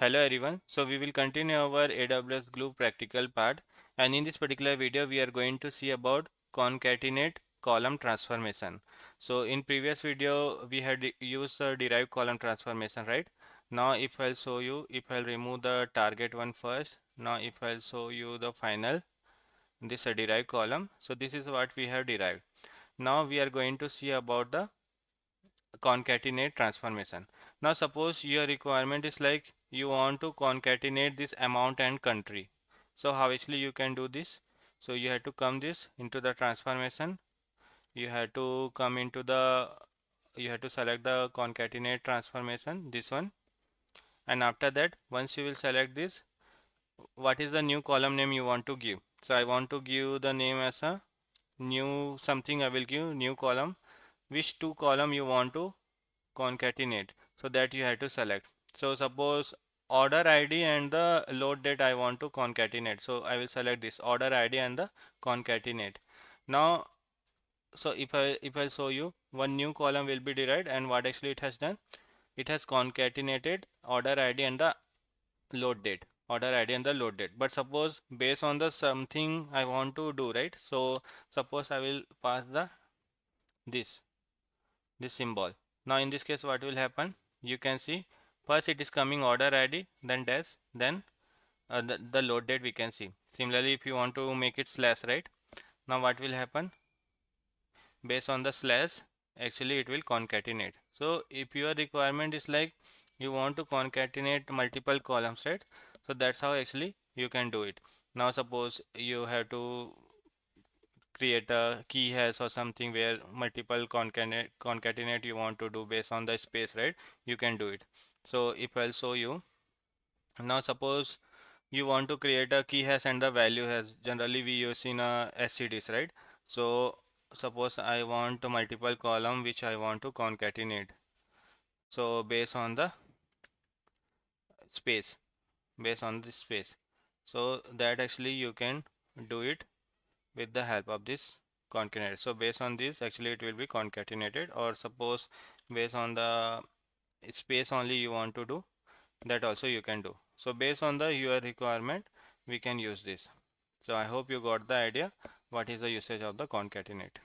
Hello everyone. So we will continue our AWS Glue practical part, and in this particular video we are going to see about concatenate column transformation. So in previous video we had used the derived column transformation, right? Now if I'll show you, if I'll remove the target one first, now if I'll show you the final, this a derived column. So this is what we have derived. Now we are going to see about the concatenate transformation. Now suppose your requirement is like you want to concatenate this amount and country. So how actually you can do this? So you have to come this into the transformation. You have to come into the you have to select the concatenate transformation, this one. And after that, once you will select this, what is the new column name you want to give? So I want to give the name as a new something. I will give new column. Which two column you want to concatenate, so that you have to select. So suppose order ID and the load date I want to concatenate, so I will select this order ID and the concatenate. Now so if I show you, one new column will be derived, and what actually it has done, it has concatenated order ID and the load date, order ID and the load date. But suppose based on the something I want to do, right? So suppose I will pass the this this symbol. Now in this case what will happen? You can see first it is coming order ID, then dash, then the load date we can see. Similarly, if you want to make it slash, right? Now what will happen? Based on the slash, actually it will concatenate. So if your requirement is like you want to concatenate multiple columns, right? So that's how actually you can do it. Now suppose you have to create a key hash or something where multiple concatenate you want to do based on the space, right? You can do it. So if I'll show you, now suppose you want to create a key hash and the value hash. Generally we use in a SCDs, right? So suppose I want a multiple column which I want to concatenate. So based on the space, based on the space. So that actually you can do it with the help of this concatenate. So based on this, actually it will be concatenated, or suppose based on the space only you want to do, that also you can do. So based on the your requirement, we can use this. So I hope you got the idea what is the usage of the concatenate.